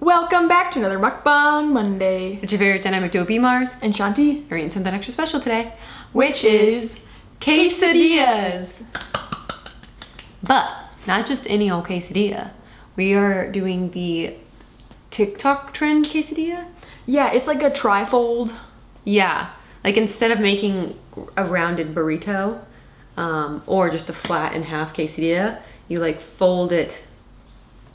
Welcome back to another Mukbang Monday. It's your favorite dynamic duo, B Mars. And Shanti. We're eating something extra special today, which is quesadillas. But not just any old quesadilla. We are doing the TikTok trend quesadilla. Yeah, it's like a trifold. Yeah, like instead of making a rounded burrito or just a flat and half quesadilla, you like fold it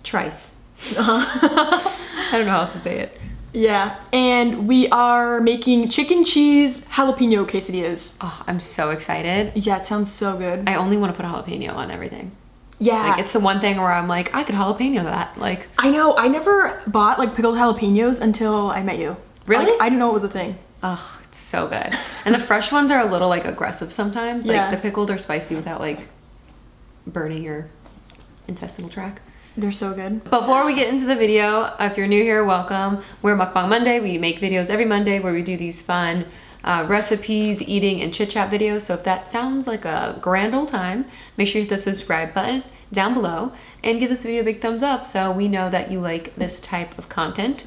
trice. I don't know how else to say it. Yeah, and we are making chicken cheese jalapeno quesadillas. Oh, I'm so excited. Yeah, it sounds so good. I only want to put a jalapeno on everything. Yeah. Like, it's the one thing where I'm like, I could jalapeno that. Like, I know, I never bought like pickled jalapenos until I met you. Really? Like, I didn't know it was a thing. oh, it's so good. And the fresh ones are a little like aggressive sometimes. Like Yeah. the pickled are spicy without like burning your intestinal tract. They're so good. Before we get into the video, if you're new here, welcome. We're Mukbang Monday. We make videos every Monday where we do these fun recipes, eating, and chit chat videos. So if that sounds like a grand old time, make sure you hit the subscribe button down below and give this video a big thumbs up so we know that you like this type of content.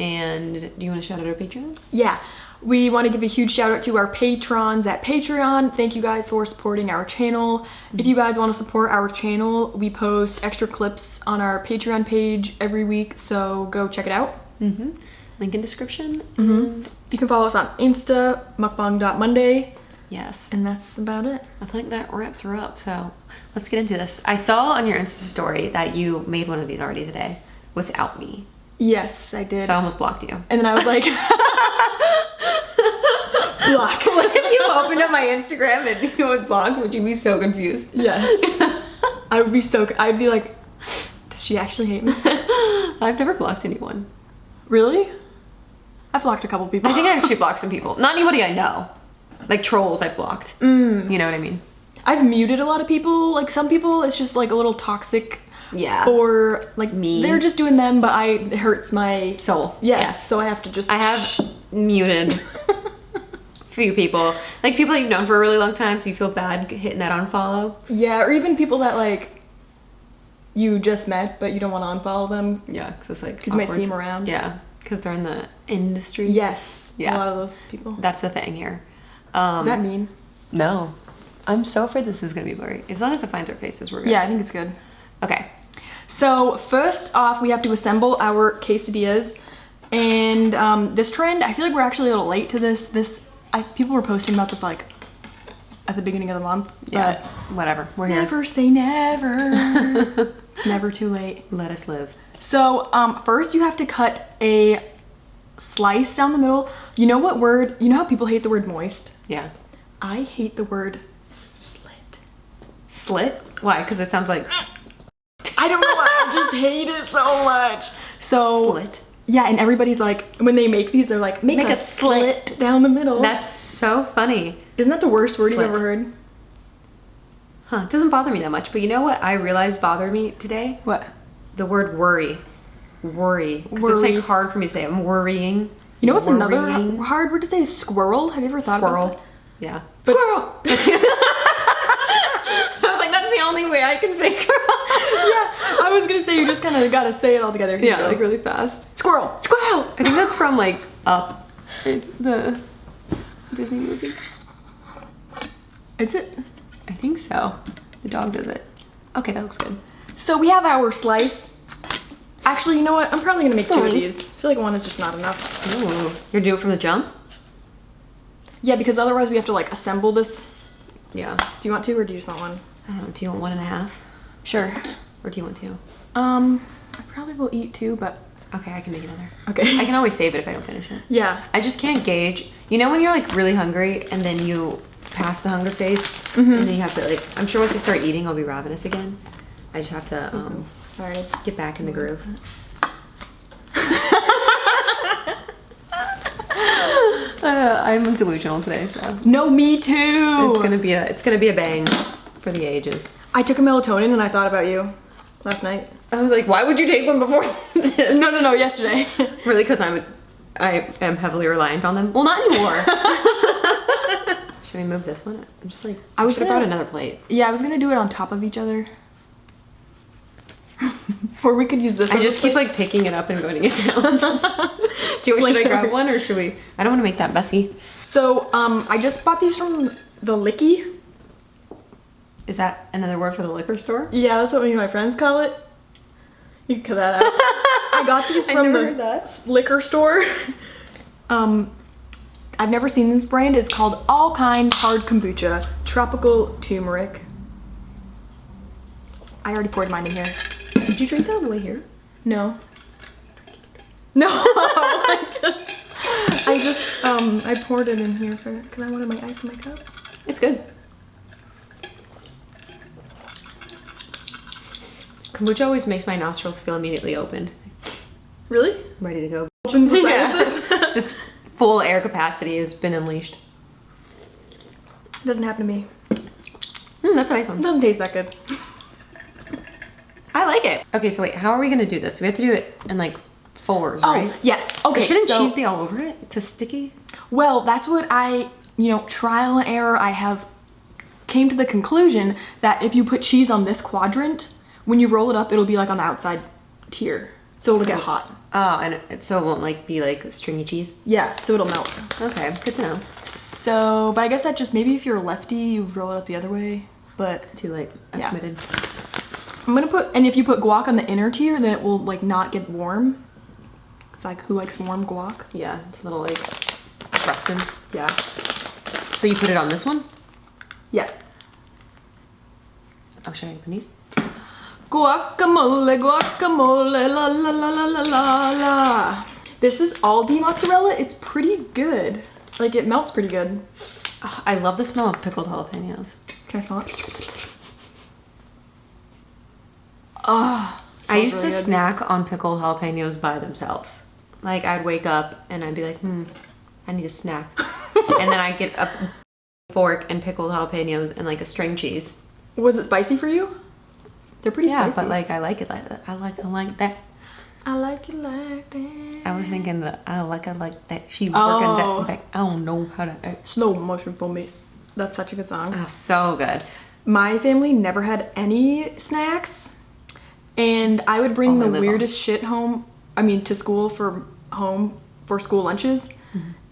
And do you want to shout out our patrons? Yeah. We want to give a huge shout out to our patrons at Patreon. Thank you guys for supporting our channel. If you guys want to support our channel, we post extra clips on our Patreon page every week, so go check it out. Link in description. You can follow us on Insta, mukbang.monday, Yes. and that's about it. I think that wraps her up. So let's get into this. I saw on your Insta story that you made one of these already today without me. Yes, I did. So I almost blocked you. And then I was like, block. What if you opened up my Instagram and it was blocked? Would you be so confused? Yes. I would be I'd be like, does she actually hate me? I've never blocked anyone. Really? I've blocked a couple people. I think I actually blocked some people. Not anybody I know. Like trolls I've blocked. You know what I mean? I've muted a lot of people. Like some people, it's just like a little toxic. Yeah. For like Me. They're just doing them, but it hurts my Soul. Yes, Yeah. so I have to just. I have muted few people. Like people that you've known for a really long time, so you feel bad hitting that unfollow. Yeah, or even people that like you just met, but you don't want to unfollow them. Yeah, because it's like Because you might awkward. see them around. Yeah, because they're in the industry. Yes. Yeah. A lot of those people. That's the thing here. Does that mean? No. I'm so afraid this is gonna be blurry. As long as it finds our faces, we're good. Yeah, I think it's good. Okay. So first off, we have to assemble our quesadillas, and this trend, I feel like we're actually a little late to this. People were posting about this like at the beginning of the month. Yeah. Whatever. We're But here. never say never. It's never too late. Let us live. So first you have to cut a slice down the middle. You know what word? You know how people hate the word moist? Yeah. I hate the word slit. Slit? Why? Because it sounds like I don't know why. I just hate it so much. So slit. yeah, and everybody's like, when they make these, they're like, make a slit down the middle. That's so funny. Isn't that the worst word you've Slit. ever heard? Huh, it doesn't bother me that much, but you know what I realized bothered me today? What? The word worry. Worry. Because it's Worry. like hard for me to say. I'm worrying. You know what's another Worrying. hard word to say? Squirrel. Have you ever thought about Squirrel. that? Yeah. Squirrel! I was like, that's the only way I can say squirrel. Yeah, I was gonna say you just kind of gotta say it all together. Yeah, like really fast. Squirrel! Squirrel! I think that's from like Up, the Disney movie. Is it? I think so. The dog does it. Okay, that looks good. So we have our slice. Actually, you know what? I'm probably gonna make two of Nice. these. I feel like one is just not enough. Ooh. You're doing it from the jump? Yeah, because otherwise we have to like assemble this. Yeah. Do you want to, or do you just want one? I don't know. Do you want 1.5? Sure. Or do you want 2? I probably will eat two, but Okay, I can make another. okay. I can always save it if I don't finish it. Yeah. I just can't gauge. You know when you're like really hungry and then you pass the hunger phase and then you have to like, I'm sure once you start eating I'll be ravenous again. I just have to Sorry. get back in the groove. I'm delusional today, so No, me too. it's gonna be a bang for the ages. I took a melatonin and I thought about you last night. I was like, why would you take one before this? No, yesterday. Really, because I am heavily reliant on them. Well, not anymore. Should we move this one? I'm just like, I should have brought another plate. Yeah, I was gonna do it on top of each other. Or we could use this. I just keep like picking it up and putting it down. Should I grab one or should we? I don't want to make that messy. So I just bought these from the Licky. Is that another word for the liquor store? Yeah, that's what me and my friends call it. You can cut that out. I got these from the liquor store. I've never seen this brand. It's called All Kind Hard Kombucha Tropical Turmeric. I already poured mine in here. Did you drink that on the way here? No. No, I poured it in here because I wanted my ice in my cup. It's good. Kombucha always makes my nostrils feel immediately opened. Really? Ready to go. Opens the Yeah. sinuses. Just full air capacity has been unleashed. Doesn't happen to me. That's a nice It one. doesn't taste that good. I like it. Okay, so wait, how are we gonna do this? We have to do it in like fours, right? Oh, yes. Okay, Shouldn't so, cheese be all over it? It's sticky? well, that's what trial and error, I have came to the conclusion that if you put cheese on this quadrant, when you roll it up, it'll be like on the outside tier. So it'll get hot. Oh, and so it won't like be like stringy cheese? Yeah, so it'll melt. Okay, good to know. So, but I guess that just, maybe if you're a lefty, you roll it up the other way, but Too late. I've Yeah. committed. I'm gonna put, and if you put guac on the inner tier, then it will like not get warm. It's like, who likes warm guac? Yeah, it's a little like aggressive. Yeah. So you put it on this one? Yeah. Oh, should I open these? Guacamole, guacamole, la la la la la la la. This is Aldi mozzarella. It's pretty good. Like, it melts pretty good. Oh, I love the smell of pickled jalapenos. Can I smell it? Ah. I used to snack on pickled jalapenos by themselves. Like, I'd wake up and I'd be like, I need a snack. And then I'd get a fork and pickled jalapenos and like a string cheese. Was it spicy for you? They're pretty Yeah, spicy. but like I like it like that. I like that. I like it like that. I was thinking that I like it like that. She Oh. working that back. I don't know how to act. Slow motion for me. That's such a good song. Ah, so good. My family never had any snacks, and I would bring all the they live weirdest shit home. I mean, to school for school lunches,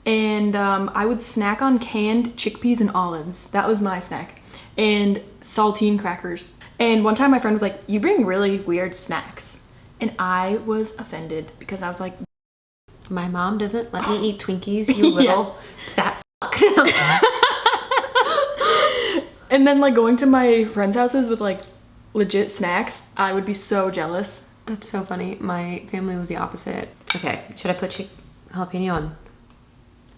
and I would snack on canned chickpeas and olives. That was my snack, and saltine crackers. And one time, my friend was like, "You bring really weird snacks," and I was offended because I was like, My mom doesn't let me eat Twinkies, you little fat fuck. and then like going to my friends' houses with like legit snacks, I would be so jealous. That's so funny. My family was the opposite. Okay, should I put jalapeno on?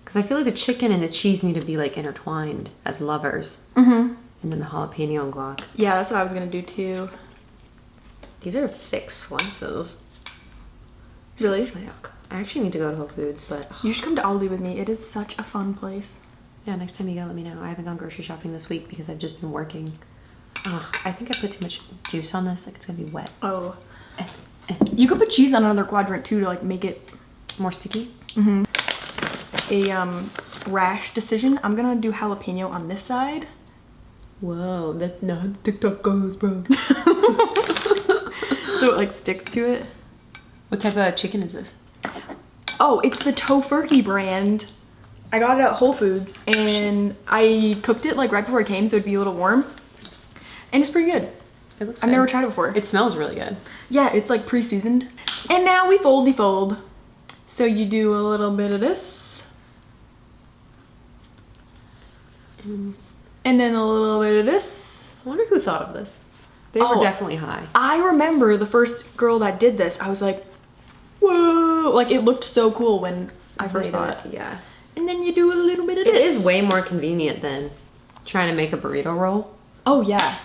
Because I feel like the chicken and the cheese need to be like intertwined as lovers. Mm-hmm. And then the jalapeno and guac. Yeah, that's what I was gonna do too. These are thick slices. Really? Yuck. I actually need to go to Whole Foods, but You should come to Aldi with me. It is such a fun place. yeah, next time you go, let me know. I haven't gone grocery shopping this week because I've just been working. I think I put too much juice on this. Like it's gonna be wet. Oh. You could put cheese on another quadrant too to like make it More sticky. a rash decision. I'm gonna do jalapeno on this side. Whoa, that's not how TikTok goes, bro. So it like sticks to it. What type of chicken is this? Oh, it's the Tofurkey brand. I got it at Whole Foods and I cooked it like right before I came so it'd be a little warm. And it's pretty good. It looks I've good. never tried it before. It smells really good. Yeah, it's like pre-seasoned. And now we foldy fold. So you do a little bit of this. And then a little bit of this. I wonder who thought of this. They were Oh. definitely high. I remember the first girl that did this. I was like, whoa. Like it looked so cool when I first saw it. Yeah. And then you do a little bit of It this. is way more convenient than trying to make a burrito roll. Oh yeah.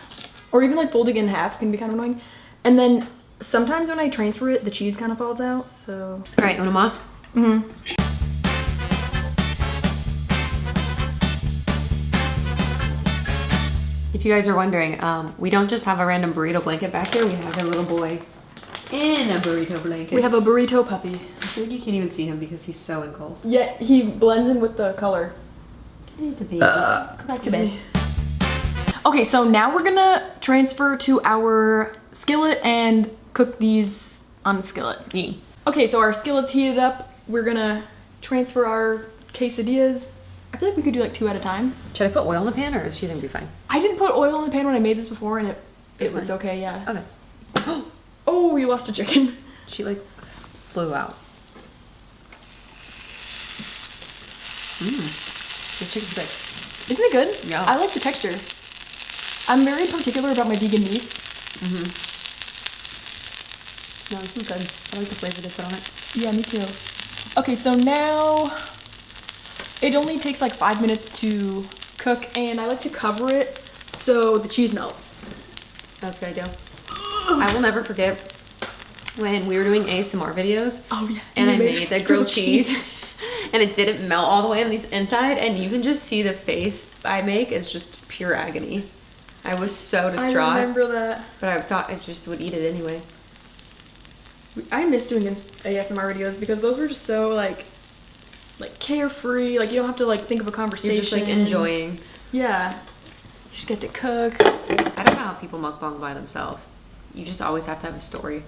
Or even like folding it in half can be kind of annoying. And then sometimes when I transfer it, the cheese kind of falls out, so. All right, una más? Mm-hmm. If you guys are wondering, we don't just have a random burrito blanket back here. We have a little boy in a burrito blanket. We have a burrito puppy. I feel like you can't even see him because he's so engulfed. Yeah, he blends in with the color. Hey, the baby. Go back to bed. Okay, so now we're gonna transfer to our skillet and cook these on the skillet. Mm. Okay, so our skillet's heated up. We're gonna transfer our quesadillas. I feel like we could do like 2 at a time. Should I put oil in the pan, or is she gonna be fine? I didn't put oil in the pan when I made this before, and it It's was fine. okay, yeah. Okay. Oh, you lost a chicken. She like flew out. The chicken's good. Isn't it good? Yeah. I like the texture. I'm very particular about my vegan meats. No, this is good. I like the flavor that's on it. Yeah, me too. Okay, so now it only takes like 5 minutes to cook, and I like to cover it so the cheese melts. That's a good idea. I will never forget when we were doing ASMR videos. Oh yeah. And I You made the grilled cheese and it didn't melt all the way on the inside, and you can just see the face I make is just pure agony. I was so distraught. I remember that. But I thought I just would eat it anyway. I miss doing ASMR videos because those were just so like carefree. Like you don't have to like think of a conversation. You're just like enjoying. Yeah. You just get to cook. I don't know how people mukbang by themselves. You just always have to have a story.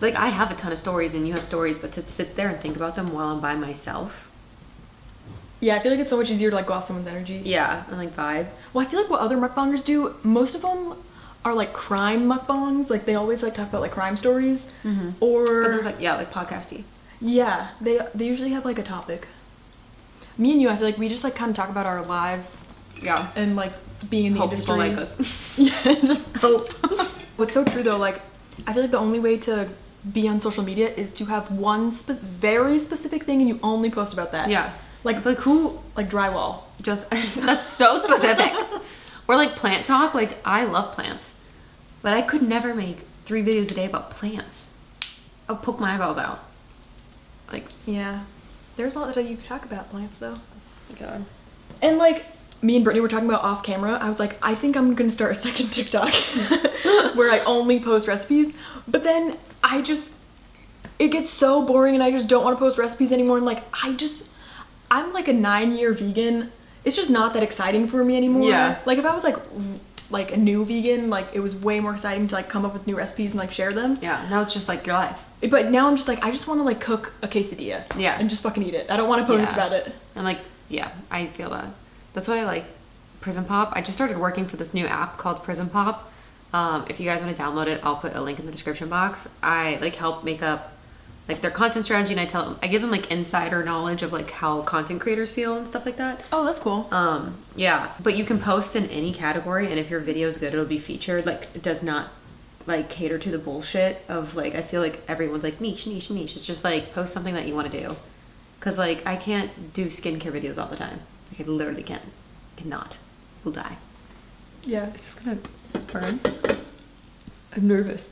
Like I have a ton of stories and you have stories, but to sit there and think about them while I'm by myself. Yeah, I feel like it's so much easier to like go off someone's energy. Yeah, and like vibe. Well, I feel like what other mukbangers do, most of them are like crime mukbangs. Like they always like talk about like crime stories. Or But there's like, yeah, like podcasty. yeah, they usually have like a topic. Me and you, I feel like we just like kind of talk about our lives. Yeah. And like being in the Hope industry. people like us. Yeah, just hope. What's so true though, like I feel like the only way to be on social media is to have one very specific thing and you only post about that. Yeah. Like who like drywall. just that's so specific. Or like plant talk. Like I love plants, but I could never make 3 videos a day about plants. I'll poke my eyeballs out. Like, Yeah. There's a lot that you could talk about plants though. God. And like me and Brittany were talking about off camera. I was like, I think I'm gonna start a second TikTok where I only post recipes. But then it gets so boring and I just don't want to post recipes anymore. And like I'm like a 9-year vegan. It's just not that exciting for me anymore. Yeah. Like if I was like a new vegan, like it was way more exciting to like come up with new recipes and like share them. Yeah, now it's just like your life. But now I'm just like, I just want to like cook a quesadilla. Yeah. And just fucking eat it. I don't want to post Yeah. about it. And like, yeah, I feel that. That's why I like Prison Pop. I just started working for this new app called Prison Pop. If you guys want to download it, I'll put a link in the description box. I like help make up like their content strategy, and I give them like insider knowledge of like how content creators feel and stuff like that. Oh, that's cool. Yeah, but you can post in any category, and if your video is good, it'll be featured. Like it does not like cater to the bullshit of like, I feel like everyone's like niche. It's just like post something that you want to do. Cause like I can't do skincare videos all the time. Like I literally cannot. Will die. Yeah. Is this gonna burn? I'm nervous.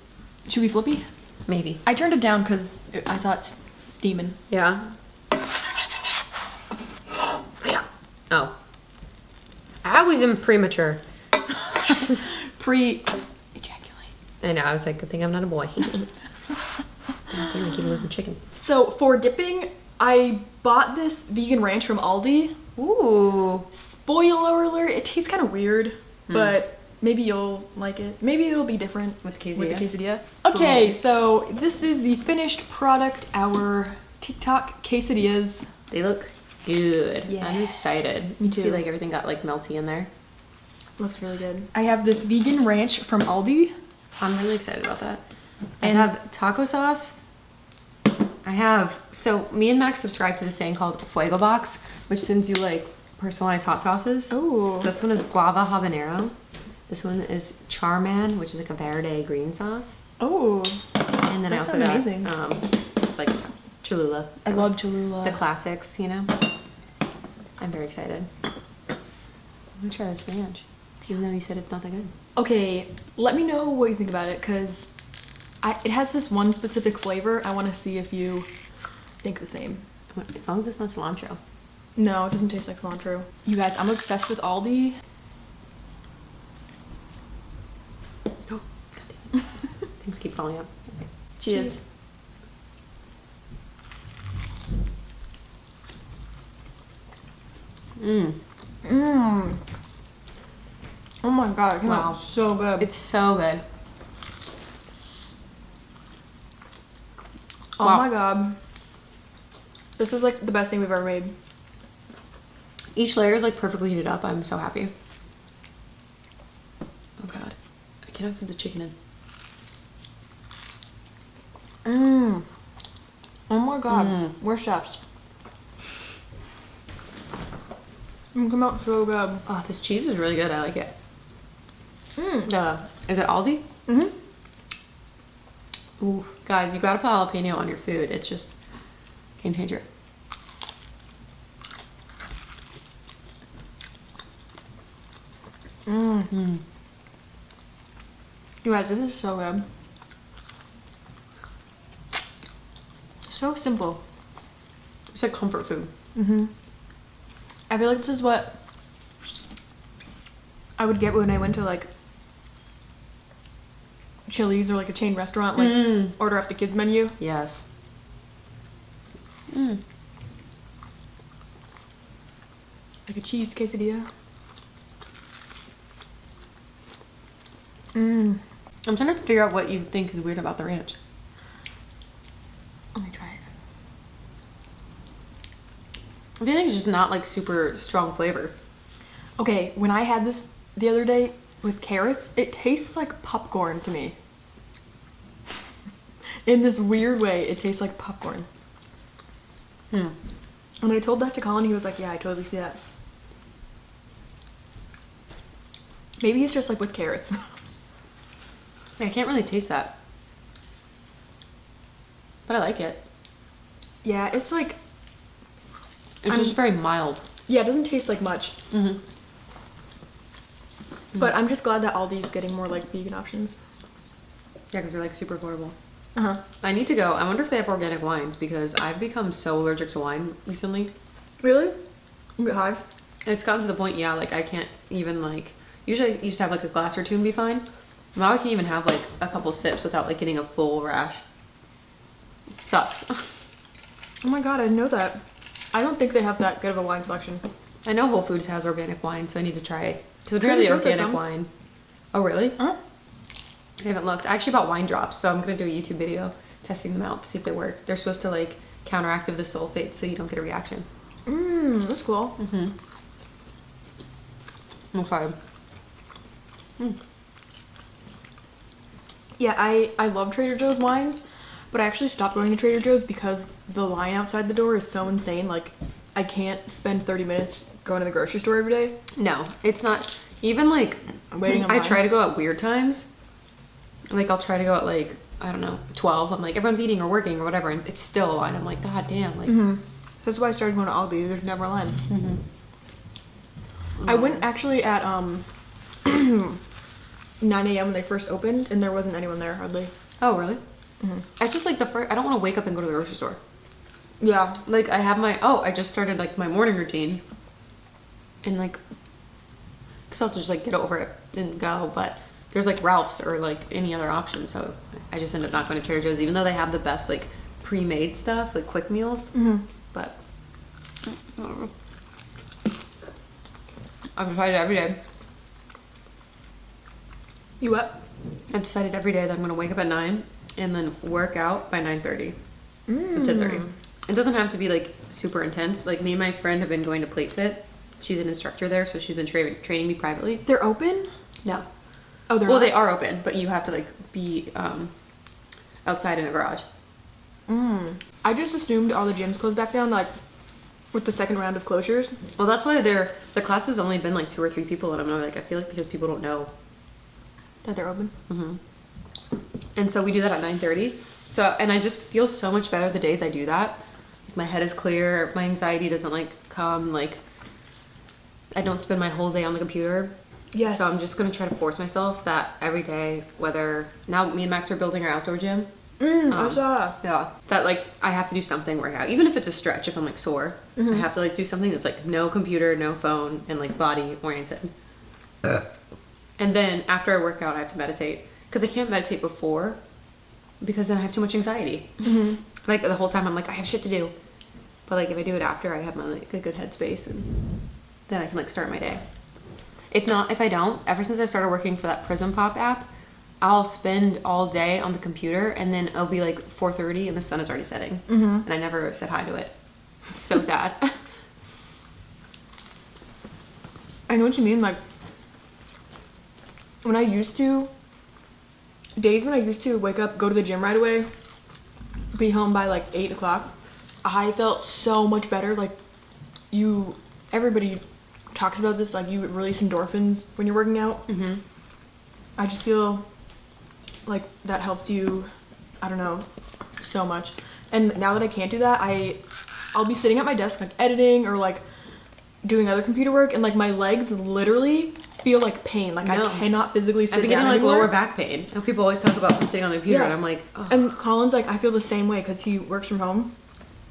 Should we flippy? Maybe. I turned it down because I thought it's steaming. Yeah. Oh. I was premature. Pre-ejaculate. I know. I was like, good thing I'm not a boy. Damn, I keep losing chicken. So for dipping, I bought this vegan ranch from Aldi. Ooh. Spoiler alert, it tastes kind of weird, but maybe you'll like it. Maybe it'll be different With quesadilla? With the quesadilla. Okay, so this is the finished product, our TikTok quesadillas. They look good. Yeah. I'm excited. Me You See, too. like everything got like melty in there. Looks really good. I have this vegan ranch from Aldi. I'm really excited about that. And- I have taco sauce. So me and Max subscribe to this thing called Fuego Box, which sends you like personalized hot sauces. Oh. So this one is guava habanero. This one is Charman, which is like a verde green sauce. Oh. And then That I also sounds got amazing. just like Cholula. I love Cholula. The classics, you know. I'm very excited. I'm gonna try this ranch, even though you said it's not that good. Okay, let me know what you think about it, because it has this one specific flavor. I want to see if you think the same. As long as it's not cilantro. No, it doesn't taste like cilantro. You guys, I'm obsessed with Aldi. Oh, goddamn. Things keep falling out. Okay. Cheers. Mmm. Mmm. Oh my god, it came Wow. out so good. It's so good. Oh Wow. my god. This is like the best thing we've ever made. Each layer is like perfectly heated up. I'm so happy. Oh god. I cannot fit the chicken in. Mmm. Oh my god. We're chefs. It come out so good. Oh, this cheese is really good. I like it. Mmm. Is it Aldi? Mm-hmm. Ooh, guys, you gotta put jalapeno on your food. It's just game changer. Mmm. You guys, this is so good. So simple. It's like comfort food. Mm-hmm. I feel like this is what I would get when I went to like Chili's or like a chain restaurant, like order off the kids menu. Yes. Like a cheese quesadilla. Mmm. I'm trying to figure out what you think is weird about the ranch. Let me try it. I feel like it's just not like super strong flavor. Okay, when I had this the other day with carrots, it tastes like popcorn to me. In this weird way, it tastes like popcorn. When I told that to Colin, he was like, yeah, I totally see that. Maybe it's just like with carrots. I can't really taste that. But I like it. Yeah, it's like, It's just very mild. yeah, it doesn't taste like much. But I'm just glad that Aldi's getting more like vegan options. Yeah, because they're like super affordable. Uh-huh. I need to go. I wonder if they have organic wines because I've become so allergic to wine recently. Really? You get hives? It's gotten to the point, yeah, like I can't even like, usually I used to have like a glass or two and be fine. Now I can't even have like a couple sips without like getting a full rash. It sucks. Oh my god, I didn't know that. I don't think they have that good of a wine selection. I know Whole Foods has organic wine, so I need to try it. Because apparently Trader Joe's has organic some. wine. Oh, really? Uh-huh. I haven't looked. I actually bought wine drops, so I'm going to do a YouTube video testing them out to see if they work. They're supposed to like counteract the sulfates so you don't get a reaction. That's cool. I'm sorry. Yeah, I love Trader Joe's wines, but I actually stopped going to Trader Joe's because the line outside the door is so insane. Like, I can't spend 30 minutes going to the grocery store every day. No, it's not. Even like, Waiting in I line. try to go at weird times. Like, I'll try to go at like, I don't know, 12. I'm like, everyone's eating or working or whatever, and it's still a line. I'm like, god damn. Like, That's why I started going to Aldi. There's never a line. I went actually at 9 a.m. when they first opened, and there wasn't anyone there hardly. oh, really? I just like the first, I don't want to wake up and go to the grocery store. Yeah. Like, I have my, I just started like my morning routine. And like, because I'll just like get over it and go, but there's like Ralph's or like any other option, so I just end up not going to Trader Joe's, even though they have the best like pre-made stuff, like quick meals. But I don't know. I've decided every day. You what? I've decided every day that I'm going to wake up at 9 and then work out by 9:30 or 10:30. It doesn't have to be like super intense. Like me and my friend have been going to Plate Fit. She's an instructor there, so she's been training me privately. They're open? No. Oh, they're Well, not? they are open, but you have to like be outside in a garage. I just assumed all the gyms closed back down, like, with the second round of closures. Well, that's why the class has only been like 2 or 3 people, and I'm like, I feel like because people don't know. That they're open. And so we do that at 9:30. So, and I just feel so much better the days I do that. My head is clear. My anxiety doesn't like come. Like, I don't spend my whole day on the computer. Yes. So I'm just gonna try to force myself that every day. Whether now me and Max are building our outdoor gym. I saw. Yeah. That like I have to do something workout, even if it's a stretch. If I'm like sore, I have to like do something that's like no computer, no phone, and like body oriented. And then after I work out, I have to meditate because I can't meditate before because then I have too much anxiety. Like the whole time I'm like I have shit to do, but like if I do it after, I have my like a good headspace and then I can like start my day. If not, if I don't, ever since I started working for that Prism Pop app, I'll spend all day on the computer, and then it'll be like 4:30 and the sun is already setting. And I never said hi to it. It's so sad. I know what you mean. Like, when I used to, days when I used to wake up, go to the gym right away, be home by like 8 o'clock, I felt so much better. Like, everybody talks about this, like you release endorphins when you're working out. I just feel like that helps you, I don't know, so much. And now that I can't do that, I'll be sitting at my desk like editing or like doing other computer work, and like my legs literally feel like pain. Like No. I cannot physically sit I've been down getting like anymore. lower back pain. And people always talk about from sitting on the computer, and I'm like, oh. And Colin's like, I feel the same way because he works from home.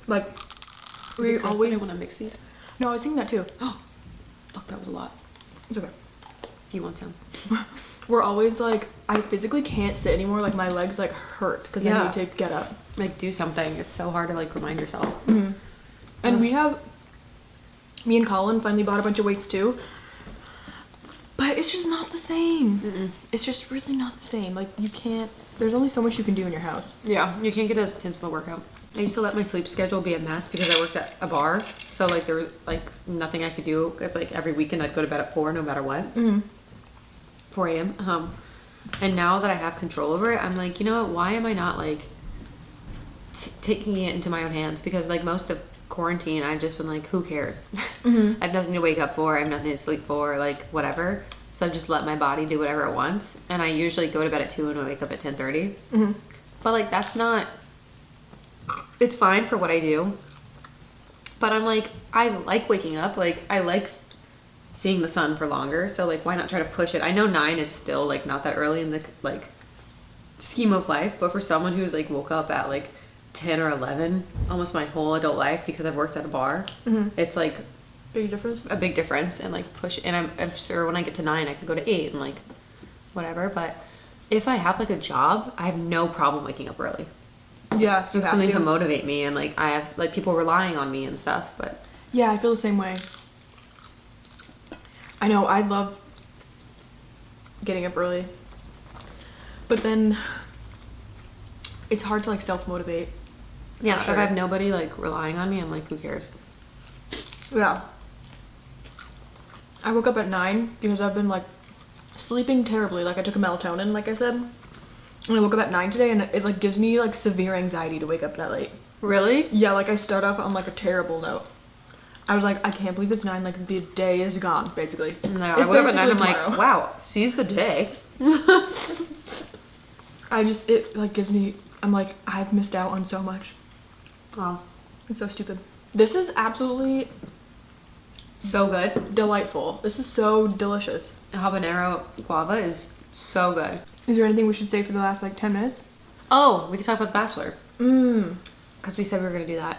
Like, we always want to mix these. No, I was thinking that too. Oh, fuck, that was a lot. It's okay. If you want some. We're always like, I physically can't sit anymore. Like my legs like hurt because I need to get up. Like do something. It's so hard to like remind yourself. And me and Colin finally bought a bunch of weights too. But it's just not the same. It's just really not the same. Like you can't, there's only so much you can do in your house. Yeah, you can't get as intense of a workout. I used to let my sleep schedule be a mess because I worked at a bar. So like there was like nothing I could do. It's like every weekend I'd go to bed at 4 no matter what. 4 a.m. And now that I have control over it, I'm like, you know what? Why am I not like taking it into my own hands? Because like most of quarantine, I've just been like, who cares? I have nothing to wake up for. I have nothing to sleep for. Like whatever. So I've just let my body do whatever it wants. And I usually go to bed at 2 and I wake up at 10:30. But like that's not. It's fine for what I do. But I'm like, I like waking up. Like I like seeing the sun for longer, so like why not try to push it? I know 9 is still like not that early in the like scheme of life, but for someone who's like woke up at like 10 or 11 almost my whole adult life because I've worked at a bar, it's like Big difference. a big difference. And like push, and I'm sure when I get to 9 I can go to 8 and like whatever. But if I have like a job, I have no problem waking up early. Yeah, It's something to motivate me, and like I have like people relying on me and stuff. But yeah, I feel the same way. I know, I love getting up early. But then it's hard to like self-motivate. yeah, Sure. if I have nobody like relying on me, I'm like, who cares? Yeah. I woke up at 9 because I've been like sleeping terribly. Like I took a melatonin, like I said. And I woke up at 9 today, and it like gives me like severe anxiety to wake up that late. Really? Yeah, like I start off on like a terrible note. I was like, I can't believe it's 9, like the day is gone, basically. No, It's I woke up at 9 and I'm basically like, tomorrow. wow, seize the day. It like gives me, I'm like, I've missed out on so much. Oh, It's so stupid. This is absolutely so good. delightful. This is so delicious. Habanero guava is so good. Is there anything we should say for the last like 10 minutes? Oh, we could talk about The Bachelor. Because we said we were going to do that.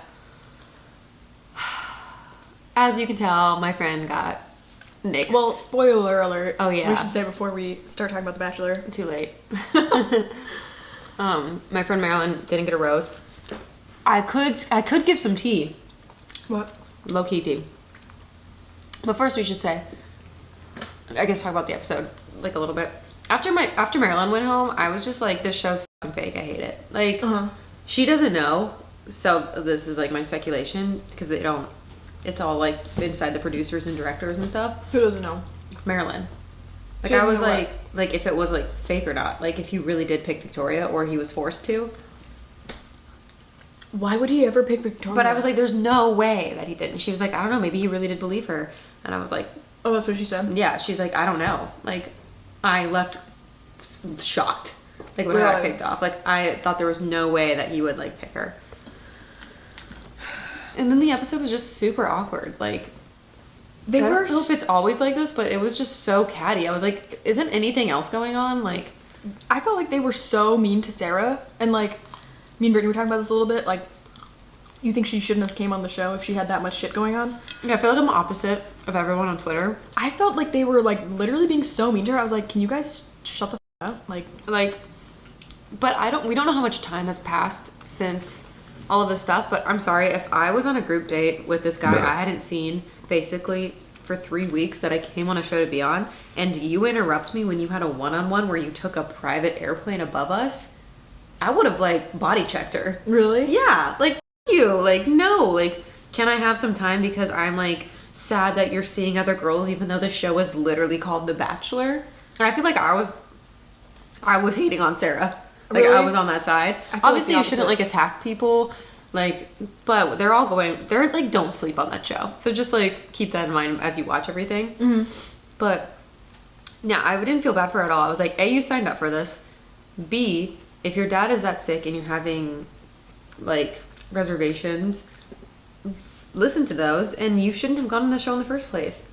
As you can tell, my friend got nixed. Well, spoiler alert. Oh, yeah. We should say before we start talking about The Bachelor. Too late. My friend Marilyn didn't get a rose. I could give some tea. What? Low-key tea. But first we should say, I guess talk about the episode like a little bit. After Marilyn went home, I was just like, this show's fucking fake. I hate it. Like, she doesn't know. So this is like my speculation because they don't. It's all like inside the producers and directors and stuff. Who doesn't know? Marilyn. Like She I doesn't was know like if it was like fake or not. Like if he really did pick Victoria or he was forced to. Why would he ever pick Victoria? But I was like, there's no way that he didn't. She was like, I don't know, maybe he really did believe her. And I was like, oh, that's what she said? yeah. She's like, I don't know. Like, I left shocked. Like when I got Really? kicked off. Like I thought there was no way that he would like pick her. And then the episode was just super awkward. Like, I don't know if it's always like this, but it was just so catty. I was like, isn't anything else going on? Like, I felt like they were so mean to Sarah, and like me and Brittany were talking about this a little bit. Like, you think she shouldn't have came on the show if she had that much shit going on? yeah, I feel like I'm opposite of everyone on Twitter. I felt like they were like literally being so mean to her. I was like, can you guys shut the up? Like, But we don't know how much time has passed since all of this stuff, but I'm sorry, if I was on a group date with this guy I hadn't seen basically for 3 weeks that I came on a show to be on, and you interrupt me when you had a one-on-one where you took a private airplane above us, I would have like body checked her. Really? Yeah, like f- you, like no, like can I have some time because I'm like sad that you're seeing other girls even though the show is literally called The Bachelor. And I feel like I was hating on Sarah. Like Really? I was on that side. I feel Obviously like you the shouldn't opposite. like attack people, like, but they're like don't sleep on that show. So just like keep that in mind as you watch everything. Mm-hmm. But yeah, I didn't feel bad for her at all. I was like, A, you signed up for this. B, if your dad is that sick and you're having like reservations, listen to those, and you shouldn't have gone on the show in the first place.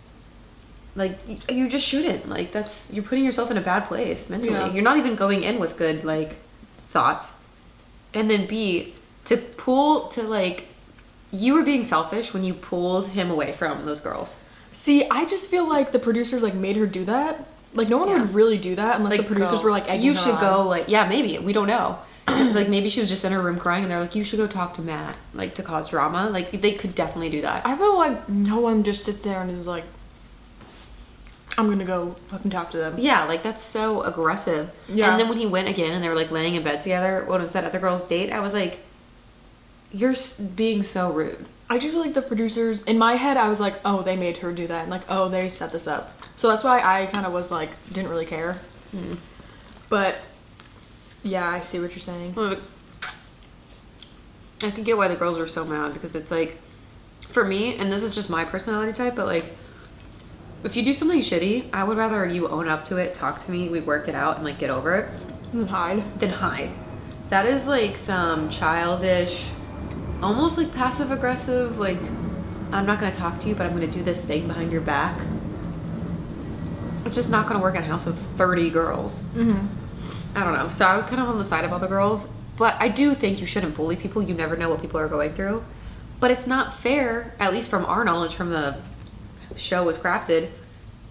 Like you just shouldn't. Like you're putting yourself in a bad place mentally. Yeah. You're not even going in with good like thoughts. And then B, to like you were being selfish when you pulled him away from those girls. See, I just feel like the producers like made her do that. Like no one Yeah. would really do that unless the producers go. were like egging you her should on. go, like, yeah, maybe, we don't know. Like maybe she was just in her room crying and they're like, you should go talk to Matt, like to cause drama. Like they could definitely do that. I feel like no one just sits there and is like, I'm gonna go fucking talk to them. Yeah, like that's so aggressive. Yeah. And then when he went again and they were like laying in bed together, what was that other girl's date? I was like, you're being so rude. I just feel like the producers, in my head, I was like, oh, they made her do that. And like, oh, they set this up. So that's why I kind of was like, didn't really care. But yeah, I see what you're saying. Look, I could get why the girls were so mad because it's like, for me, and this is just my personality type, but like, if you do something shitty, I would rather you own up to it, talk to me, we work it out, and like get over it, And hide. than hide. That is like some childish, almost like passive aggressive, like, I'm not gonna talk to you, but I'm gonna do this thing behind your back. It's just not gonna work in a house of 30 girls. Mm-hmm. I don't know. So I was kind of on the side of all the girls, but I do think you shouldn't bully people. You never know what people are going through. But it's not fair, at least from our knowledge from the show was crafted.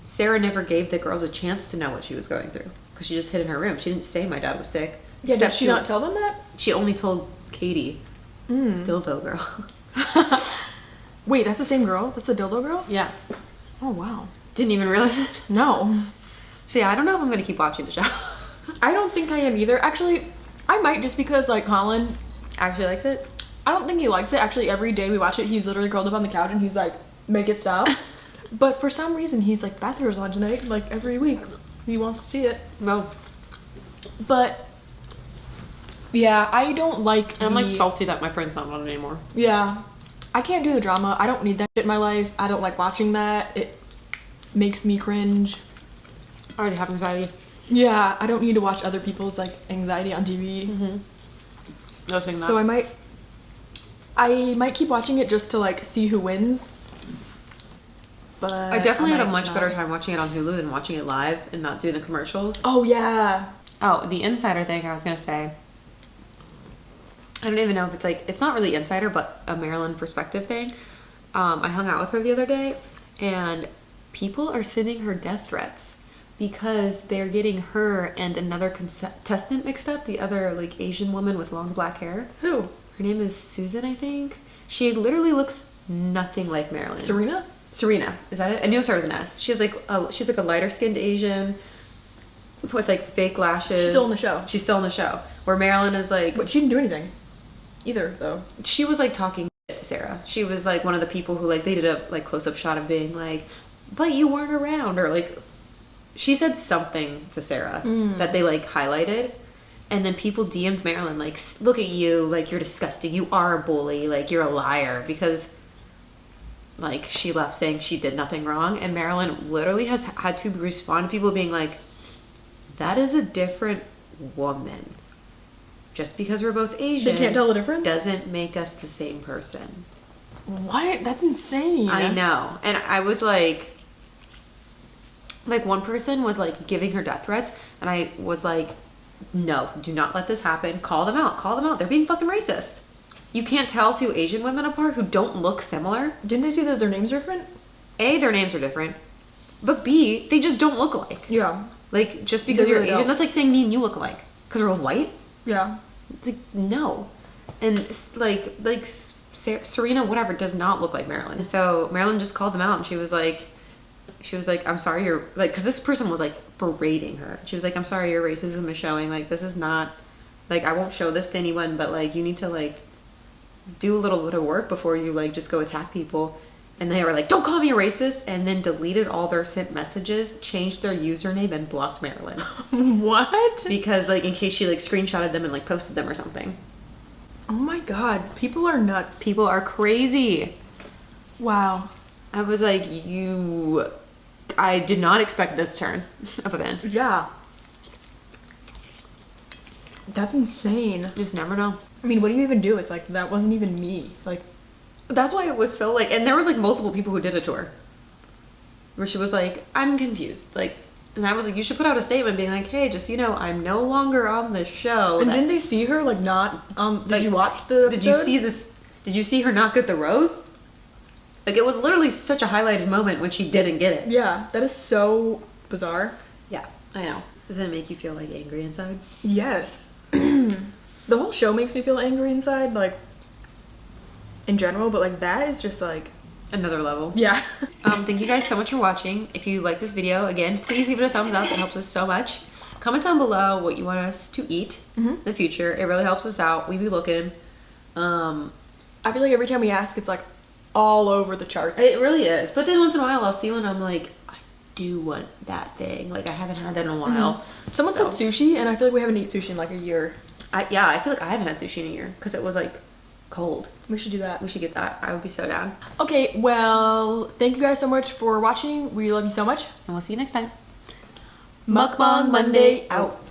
Sarah never gave the girls a chance to know what she was going through because she just hid in her room. She didn't say my dad was sick. Yeah, did except she not tell them that? She only told Katie, dildo girl. Wait, that's the same girl? That's the dildo girl? Yeah. Oh, wow. Didn't even realize it. No. So yeah, I don't know if I'm going to keep watching the show. I don't think I am either. Actually, I might just because, like, Colin, Actually likes it? I don't think he likes it. Actually, every day we watch it, he's literally curled up on the couch and he's like, make it stop. But for some reason, he's like, Bachelor's on tonight, like, every week. He wants to see it. No. But, yeah, I don't like I'm like the- salty that my friend's not on it anymore. Yeah. I can't do the drama. I don't need that shit in my life. I don't like watching that. It makes me cringe. I already have anxiety. Yeah, I don't need to watch other people's, like, anxiety on TV. No saying that. So I might keep watching it just to, like, see who wins. But I definitely had a might much not. better time watching it on Hulu than watching it live and not doing the commercials. Oh, yeah. Oh, the insider thing I was gonna say. I don't even know if it's like, it's not really insider, but a Maryland perspective thing. I hung out with her the other day and people are sending her death threats because they're getting her and another contestant mixed up, the other like Asian woman with long black hair. Who? Her name is Susan, I think. She literally looks nothing like Marilyn. Serena? Serena, is that it? I knew it started with an S. She's like a lighter skinned Asian with like fake lashes. She's still in the show. She's still in the show. Where Marilyn is like, But she didn't do anything. Either, though. she was like talking shit to Sarah. She was like one of the people who like they did a like close up shot of being like, but you weren't around, or like she said something to Sarah that they like highlighted. And then people DM'd Marilyn like, look at you, like you're disgusting. You are a bully, like you're a liar, because like she left saying she did nothing wrong, and Marilyn literally has had to respond to people being like, that is a different woman. Just because we're both Asian, They can't tell the difference? doesn't make us the same person. What? That's insane. I know. And I was like one person was like giving her death threats, and I was like, no, do not let this happen. Call them out. Call them out. They're being fucking racist. You can't tell two Asian women apart who don't look similar. Didn't they say that their names are different? A, their names are different. But B, they just don't look alike. Yeah. Like, just because They you're really Asian, don't. that's like saying me and you look alike. Because we're both white? Yeah. It's like, no. And Serena, whatever, does not look like Marilyn. So Marilyn just called them out, and she was like, She was like, I'm sorry you're like, because this person was like berating her. She was like, I'm sorry your racism is showing. Like, this is not, like, I won't show this to anyone, but like, you need to like do a little bit of work before you like just go attack people. And they were like, don't call me a racist, and then deleted all their sent messages, changed their username, and blocked Marilyn. What? Because like in case she like screenshotted them and like posted them or something. Oh my god, people are nuts. People are crazy. Wow. I was like, I did not expect this turn of events. Yeah. That's insane. You just never know. I mean, what do you even do? It's like, that wasn't even me. Like, That's why it was so like, and there was like multiple people who did it to her. Where she was like, I'm confused. Like, and I was like, you should put out a statement being like, hey, just, I'm no longer on the show. and didn't they see her, like, not, did you watch the Did you episode? see this? Did you see her not get the rose? Like, it was literally such a highlighted moment when she didn't get it. Yeah, that is so bizarre. Yeah, I know. Doesn't it make you feel like angry inside? Yes. The whole show makes me feel angry inside, like, in general, but like that is just like Another level. yeah. Thank you guys so much for watching. If you like this video, again, please give it a thumbs up. It helps us so much. Comment down below what you want us to eat in the future. It really helps us out. We be looking. I feel like every time we ask, it's like all over the charts. It really is. But then once in a while, I'll see one. I'm like, I do want that thing. Like I haven't had that in a while. Someone said sushi, and I feel like we haven't eaten sushi in like a year. I feel like I haven't had sushi in a year because it was like cold. We should do that. We should get that. I would be so down. Okay, well, thank you guys so much for watching. We love you so much. And we'll see you next time. Mukbang Monday out.